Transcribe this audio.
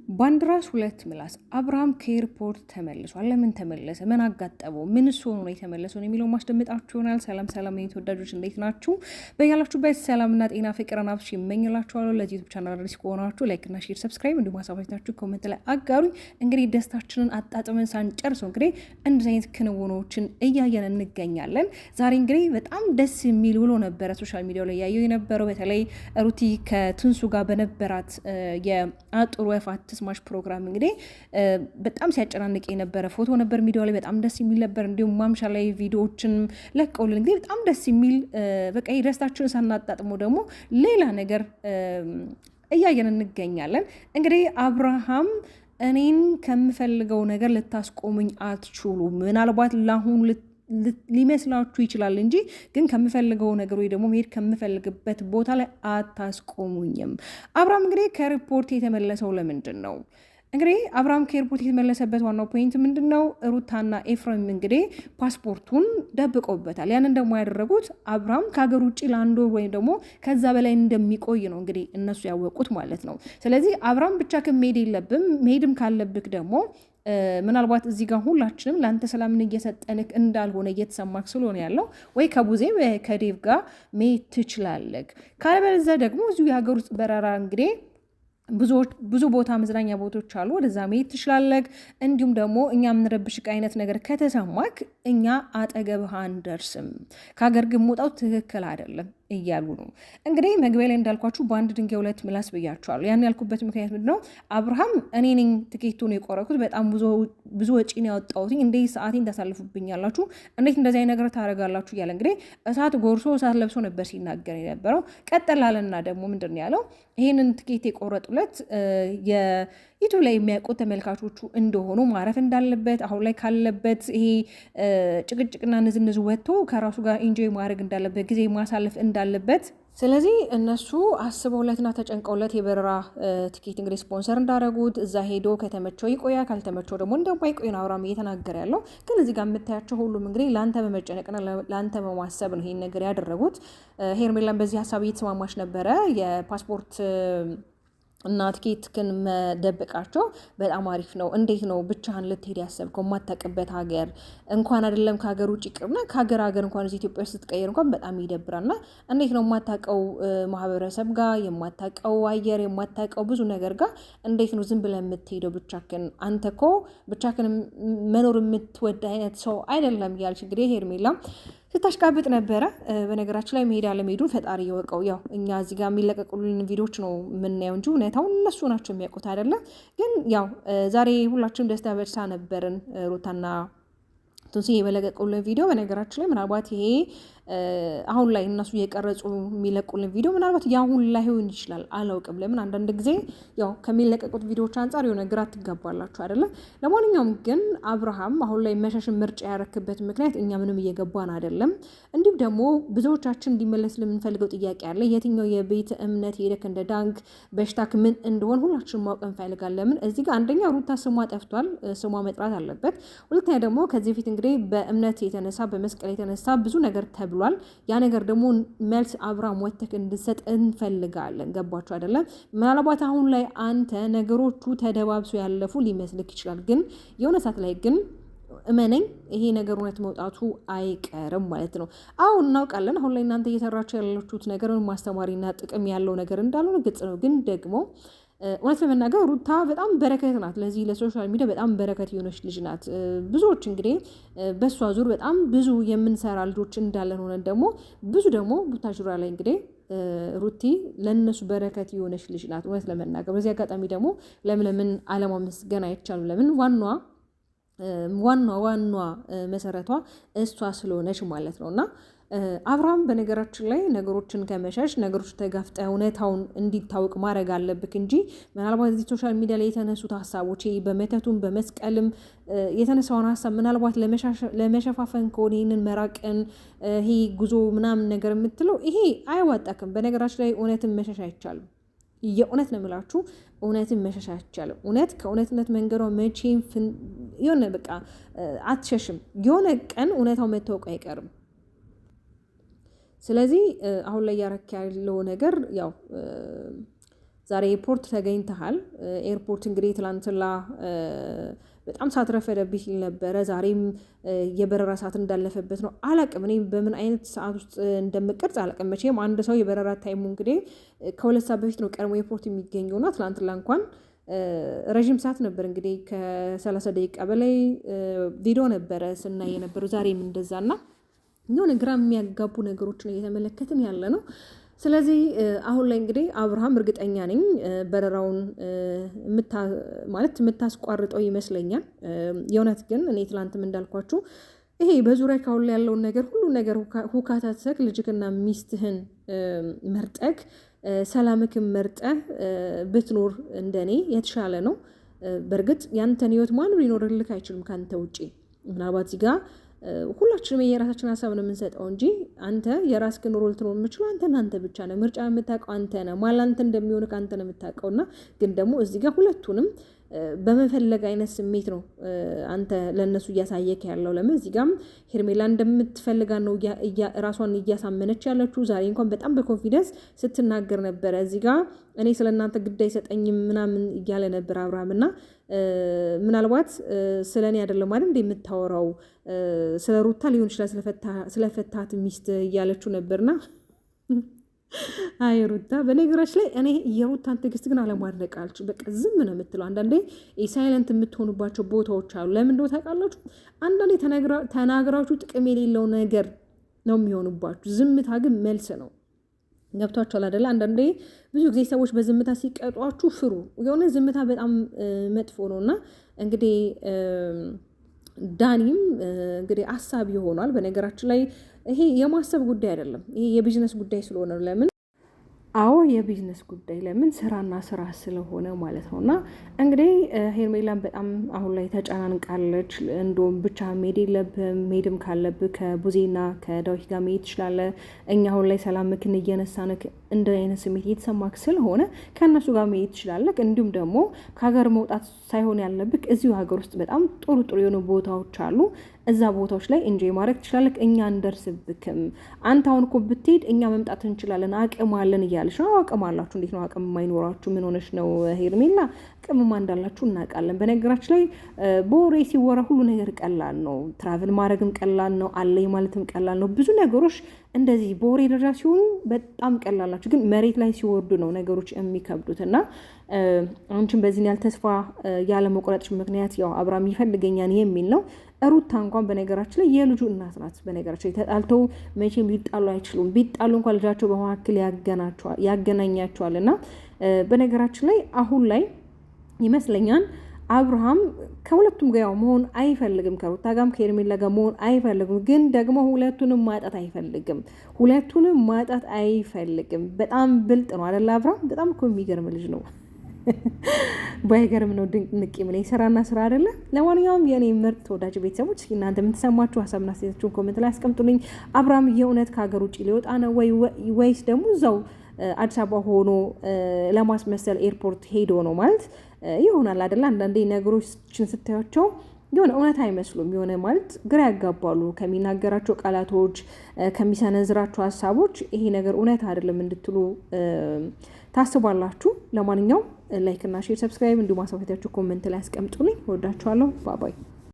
ባንድራስ ሁለት ምላስ አብርሃም ከኤርፖርት ተመልሷል። ለምን ተመለሰ? ምን አጋጠመው? ምንስ ሆኖ ነው የተመለሰው የሚለው ማስደምጣችሁ ይሆናል። ሰላም ሰላም የኔ ተወዳጆች እንዴት ናችሁ? በያላችሁበት ሰላምና ጤና ፍቅርን አብሽ ይመኝላችኋለሁ። ለዚህ ዩቲዩብ ቻናል አዲስ ከሆናችሁ ላይክ እና ሼር፣ ሰብስክራይብ እንዲሁም ሀሳባችሁ ኮሜንት ላይ አጋሩኝ። እንግዲህ ደስታችንን አጣጥመን ሳንጨርሰው እንግዲህ እንደዚህ አይነት ክንውኖችን እያየን እንገኛለን። ዛሬ እንግዲህ በጣም ደስ የሚል ውሎ ነበረ ሶሻል ሚዲያው ላይ ያየው የነበረው በተለይ ሩቲ ከትንሱ ጋር በነበራት የአጥሩ ወፋት ስማሽ ፕሮግራም እንግዲህ በጣም ሲያጨናንቅ የነበረ ፎቶ ነበር። ሚዲያው ላይ በጣም ደስ የሚል ነበር። እንዲሁም ማምሻ ላይ ቪዲዮዎችን ለቀውልን እንግዲህ በጣም ደስ የሚል በቃ ደስታችንን ሳናጣጥሞ ደግሞ ሌላ ነገር እያየን እንገኛለን። እንግዲህ አብርሃም እኔን ከምፈልገው ነገር ልታስቆሙኝ አትችሉ፣ ምናልባት ለአሁኑ ሊመስላችሁ ይችላል እንጂ ግን ከምፈልገው ነገር ወይ ደግሞ መሄድ ከምፈልግበት ቦታ ላይ አታስቆሙኝም። አብርሃም እንግዲህ ከሪፖርት የተመለሰው ለምንድን ነው? እንግዲህ አብርሃም ከኤርፖርት የተመለሰበት ዋናው ፖይንት ምንድን ነው? ሩታና ኤፍሬም እንግዲህ ፓስፖርቱን ደብቀውበታል። ያንን ደግሞ ያደረጉት አብርሃም ከሀገር ውጭ ለአንድ ወር ወይም ደግሞ ከዛ በላይ እንደሚቆይ ነው እንግዲህ እነሱ ያወቁት ማለት ነው። ስለዚህ አብርሃም ብቻ ከመሄድ የለብም፣ መሄድም ካለብክ ደግሞ ምናልባት እዚህ ጋር ሁላችንም ለአንተ ሰላምን እየሰጠንክ እንዳልሆነ እየተሰማክ ስለሆነ ያለው ወይ ከቡዜ ወይ ከዴቭ ጋር መሄድ ትችላለህ። ካለበለዚያ ደግሞ እዚሁ የሀገር ውስጥ በረራ እንግዲህ ብዙ ቦታ መዝናኛ ቦታዎች አሉ፣ ወደዛ መሄድ ትችላለህ። እንዲሁም ደግሞ እኛ የምንረብሽቅ አይነት ነገር ከተሰማክ እኛ አጠገብህ አንደርስም፣ ከሀገር ግን መውጣቱ ትክክል አይደለም እያሉ ነው። እንግዲህ መግቢያ ላይ እንዳልኳችሁ በአንድ ድንጋይ ሁለት ምላስ ብያችኋለሁ። ያን ያልኩበት ምክንያት ምንድን ነው? አብርሃም እኔ ነኝ ትኬቱን የቆረኩት፣ በጣም ብዙ ወጪ ነው ያወጣሁት፣ እንዴት ሰዓቴን ታሳልፉብኛላችሁ? እንዴት እንደዚህ አይነት ነገር ታደርጋላችሁ? እያለ እንግዲህ እሳት ጎርሶ እሳት ለብሶ ነበር ሲናገር የነበረው። ቀጠላለና ደግሞ ምንድን ነው ያለው? ይህንን ትኬት የቆረጡለት የዩቱብ ላይ የሚያውቁት ተመልካቾቹ እንደሆኑ ማረፍ እንዳለበት፣ አሁን ላይ ካለበት ይሄ ጭቅጭቅና ንዝንዝ ወጥቶ ከራሱ ጋር ኢንጆይ ማድረግ እንዳለበት፣ ጊዜ ማሳለፍ እንዳለበት ስለዚህ እነሱ አስበውለትና ተጨንቀውለት የበረራ ትኬት እንግዲህ ስፖንሰር እንዳደረጉት እዛ ሄዶ ከተመቸው ይቆያ፣ ካልተመቸው ደግሞ እንደማይቆይ ነው አብርሃም እየተናገረ ያለው። ግን እዚህ ጋር የምታያቸው ሁሉም እንግዲህ ለአንተ በመጨነቅና ለአንተ በማሰብ ነው ይሄን ነገር ያደረጉት። ሄርሜላን በዚህ ሀሳብ እየተስማማች ነበረ። የፓስፖርት እና ትኬትክን መደበቃቸው በጣም አሪፍ ነው። እንዴት ነው ብቻህን ልትሄድ ያሰብከው? የማታውቅበት ሀገር እንኳን አይደለም ከሀገር ውጭ ቅርና ከሀገር እንኳን እዚህ ኢትዮጵያ ውስጥ ስትቀየር እንኳን በጣም ይደብራልና እንዴት ነው የማታውቀው ማህበረሰብ ጋር የማታውቀው አየር የማታውቀው ብዙ ነገር ጋር እንዴት ነው ዝም ብለህ የምትሄደው ብቻህን? አንተ እኮ ብቻህን መኖር የምትወድ አይነት ሰው አይደለም እያልሽ እንግዲህ ሄርሜላ ስታሽቃብጥ ነበረ። በነገራችን ላይ መሄድ አለመሄዱን ፈጣሪ እየወቀው። ያው እኛ እዚህ ጋር የሚለቀቁልን ቪዲዮዎች ነው የምናየው እንጂ እውነታውን እነሱ ናቸው የሚያውቁት አይደለም። ግን ያው ዛሬ ሁላችንም ደስታ በደስታ ነበርን። ሩታና ትንሱ የበለቀቁልን ቪዲዮ በነገራችን ላይ ምናልባት ይሄ አሁን ላይ እነሱ እየቀረጹ የሚለቁልን ቪዲዮ ምናልባት የአሁን ላይ ሆን ይችላል፣ አላውቅም። ለምን አንዳንድ ጊዜ ያው ከሚለቀቁት ቪዲዮዎች አንጻር የሆነ ግራ ትጋባላችሁ አይደለም። ለማንኛውም ግን አብርሃም አሁን ላይ መሸሽን ምርጫ ያረክበት ምክንያት እኛ ምንም እየገባን አይደለም። እንዲሁም ደግሞ ብዙዎቻችን እንዲመለስ ለምንፈልገው ጥያቄ አለ። የትኛው የቤተ እምነት ሄደክ እንደ ዳንክ በሽታክ ምን እንደሆን ሁላችን ማወቅ እንፈልጋለን። ለምን እዚህ ጋር አንደኛ ሩታ ስሟ ጠፍቷል፣ ስሟ መጥራት አለበት። ሁለተኛ ደግሞ ከዚህ በፊት እንግዲህ በእምነት የተነሳ በመስቀል የተነሳ ብዙ ነገር ተብሏል። ያ ነገር ደግሞ መልስ አብርሃም ወተክ እንድሰጥ እንፈልጋለን። ገባችሁ አይደለም? ምናልባት አሁን ላይ አንተ ነገሮቹ ተደባብሶ ያለፉ ሊመስልክ ይችላል። ግን የሆነ ሰዓት ላይ ግን እመነኝ ይሄ ነገር እውነት መውጣቱ አይቀርም ማለት ነው። አሁን እናውቃለን። አሁን ላይ እናንተ እየሰራችሁ ያላችሁት ነገር ማስተማሪና ጥቅም ያለው ነገር እንዳልሆነ ግልጽ ነው። ግን ደግሞ እውነት ለመናገር ሩታ በጣም በረከት ናት። ለዚህ ለሶሻል ሚዲያ በጣም በረከት የሆነች ልጅ ናት። ብዙዎች እንግዲህ በእሷ ዙር በጣም ብዙ የምንሰራ ልጆች እንዳለን ሆነን ደግሞ ብዙ ደግሞ ቡታጅራ ላይ እንግዲህ ሩቲ ለእነሱ በረከት የሆነች ልጅ ናት። እውነት ለመናገር በዚህ አጋጣሚ ደግሞ ለምን አለማመስገን አይቻልም? ለምን ዋኗ መሰረቷ እሷ ስለሆነች ማለት ነው። እና አብርሃም በነገራችን ላይ ነገሮችን ከመሸሽ ነገሮች ተጋፍጠ እውነታውን እንዲታወቅ ማድረግ አለብክ እንጂ ምናልባት እዚህ ሶሻል ሚዲያ ላይ የተነሱት ሀሳቦች በመተቱም በመስቀልም የተነሳውን ሀሳብ ምናልባት ለመሸፋፈን ከሆነ ይህንን መራቅን ይሄ ጉዞ ምናምን ነገር የምትለው ይሄ አያዋጣክም። በነገራችን ላይ እውነትን መሸሽ አይቻልም። የእውነት ነው የምላችሁ፣ እውነትን መሸሽ አይቻልም። እውነት ከእውነትነት መንገዷ መቼም የሆነ በቃ አትሸሽም። የሆነ ቀን እውነታው መታወቁ አይቀርም። ስለዚህ አሁን ላይ ያረክ ያለው ነገር ያው ዛሬ ኤርፖርት ተገኝተሃል። ኤርፖርት እንግዲህ ትላንትና በጣም ሳትረፈደብኝ ሲል ነበረ። ዛሬም የበረራ ሰዓት እንዳለፈበት ነው። አላቅም እኔ በምን አይነት ሰዓት ውስጥ እንደምቀርጽ አላቅም። መቼም አንድ ሰው የበረራ ታይሙ እንግዲህ ከ2 ሰዓት በፊት ነው ቀድሞ ኤርፖርት የሚገኘውና ትላንትና እንኳን ረዥም ሰዓት ነበር እንግዲህ ከ30 ደቂቃ በላይ ቪዲዮ ነበረ ስናይ የነበረው። ዛሬም እንደዛና የሆነ ግራ የሚያጋቡ ነገሮችን እየተመለከትን ያለ ነው። ስለዚህ አሁን ላይ እንግዲህ አብርሃም እርግጠኛ ነኝ በረራውን የምታስቋርጠው ይመስለኛል። የእውነት ግን እኔ ትላንትም እንዳልኳችሁ ይሄ በዙሪያ ካሁን ላይ ያለውን ነገር ሁሉ ነገር ሁካታተክ ልጅክና ሚስትህን መርጠክ ሰላምክን መርጠህ ብትኖር እንደኔ የተሻለ ነው። በእርግጥ ያንተን ህይወት ማንም ሊኖርልክ አይችልም ካንተ ውጪ። ምናልባት እዚህ ጋር ሁላችንም የራሳችን ሀሳብ ነው የምንሰጠው እንጂ አንተ የራስህን ኑሮ ልትኖር የምችለው አንተ ብቻ ነው። ምርጫ የምታውቀው አንተ ነህ። ማላንተ እንደሚሆንክ አንተ ነው የምታውቀውና ግን ደግሞ እዚህ ጋር ሁለቱንም በመፈለግ አይነት ስሜት ነው አንተ ለነሱ እያሳየክ ያለው። ለምን እዚህ ጋርም ሄርሜላ እንደምትፈልጋ ነው ራሷን እያሳመነች ያለችው። ዛሬ እንኳን በጣም በኮንፊደንስ ስትናገር ነበረ። እዚህ ጋር እኔ ስለእናንተ ግድ አይሰጠኝም ምናምን እያለ ነበር አብርሃም እና ምናልባት ስለ እኔ አይደለም አይደል እንደ የምታወራው ስለ ሩታ ሊሆን ይችላል ስለፈታት ሚስት እያለችው ነበርና አይ ሩታ በነገራችን ላይ እኔ የሩታን ትዕግስት ግን አለማድነቅ አልችልም። በቃ ዝም ነው የምትለው። አንዳንዴ ሳይለንት የምትሆኑባቸው ቦታዎች አሉ። ለምን እንደው ታውቃላችሁ? አንዳንዴ ተናግራችሁ ጥቅም የሌለው ነገር ነው የሚሆኑባችሁ። ዝምታ ግን መልስ ነው። ገብቷችኋል አይደለ? አንዳንዴ ብዙ ጊዜ ሰዎች በዝምታ ሲቀጧችሁ ፍሩ። የሆነ ዝምታ በጣም መጥፎ ነውና እንግዲህ ዳኒም እንግዲህ አሳቢ ሆኗል። በነገራችን ላይ ይሄ የማሰብ ጉዳይ አይደለም። ይሄ የቢዝነስ ጉዳይ ስለሆነ ለምን የቢዝነስ ጉዳይ ለምን ስራና ስራ ስለሆነ ማለት ነው። እና እንግዲህ ሄርሜላን በጣም አሁን ላይ ተጨናንቃለች። እንደውም ብቻ መሄድ የለብህም፣ መሄድም ካለብህ ከቡዜና ከዳዊት ጋር መሄድ ትችላለህ። እኛ አሁን ላይ ሰላምክን እየነሳንክ እንደ አይነት ስሜት እየተሰማክ ስለሆነ ከእነሱ ጋር መሄድ ትችላለህ። እንዲሁም ደግሞ ከሀገር መውጣት ሳይሆን ያለብህ እዚሁ ሀገር ውስጥ በጣም ጥሩ የሆኑ ቦታዎች አሉ። እዛ ቦታዎች ላይ እንጆይ ማድረግ ትችላለህ። እኛ እንደርስብክም። አንተ አሁን እኮ ብትሄድ እኛ መምጣት እንችላለን፣ አቅም አለን እያለች ነው። አቅም አላችሁ። እንዴት ነው አቅም የማይኖራችሁ? ምን ሆነች ነው ሄርሜላ? አቅምማ እንዳላችሁ እናውቃለን። በነገራችን ላይ በወሬ ሲወራ ሁሉ ነገር ቀላል ነው። ትራቭል ማድረግም ቀላል ነው። አለኝ ማለትም ቀላል ነው። ብዙ ነገሮች እንደዚህ በወሬ ደረጃ ሲሆኑ በጣም ቀላል ናቸው፣ ግን መሬት ላይ ሲወርዱ ነው ነገሮች የሚከብዱት። እና አንቺን በዚህ ያህል ተስፋ ያለ መቁረጥሽ ምክንያት ያው አብርሃም ይፈልገኛል የሚል ነው። ሩታ እንኳን በነገራችን ላይ የልጁ እናት ናት። በነገራችን ላይ ተጣልተው መቼም ሊጣሉ አይችሉም። ቢጣሉ እንኳን ልጃቸው በመካከል ያገናኛቸዋል። እና በነገራችን ላይ አሁን ላይ ይመስለኛል አብርሃም ከሁለቱም ጋር መሆን አይፈልግም። ከሩታ ጋርም ከሄርሜላ ጋር መሆን አይፈልግም። ግን ደግሞ ሁለቱንም ማጣት አይፈልግም። በጣም ብልጥ ነው አይደል አብርሃም? በጣም እኮ የሚገርም ልጅ ነው። ባይገርም ነው ድንቅ ምን ስራና ስራ አይደለ? ለማንኛውም የኔ ምርጥ ተወዳጅ ቤተሰቦች እናንተ የምትሰማችሁ ሀሳብና አስተያየታችሁን ኮሜንት ላይ አስቀምጡልኝ። አብርሃም የእውነት ከሀገር ውጭ ሊወጣ ነው ወይስ ደግሞ እዛው አዲስ አበባ ሆኖ ለማስመሰል ኤርፖርት ሄዶ ነው ማለት ይሆናል አይደለ? አንዳንዴ ነገሮችን ስታያቸው የሆነ እውነት አይመስሉም። የሆነ ማለት ግራ ያጋባሉ። ከሚናገራቸው ቃላቶች፣ ከሚሰነዝራቸው ሀሳቦች ይሄ ነገር እውነት አይደለም እንድትሉ ታስባላችሁ። ለማንኛውም ላይክ እና ሼር፣ ሰብስክራይብ እንዲሁም አሳውታችሁ ኮሜንት ላይ አስቀምጡልኝ። ወዳችኋለሁ። ባባይ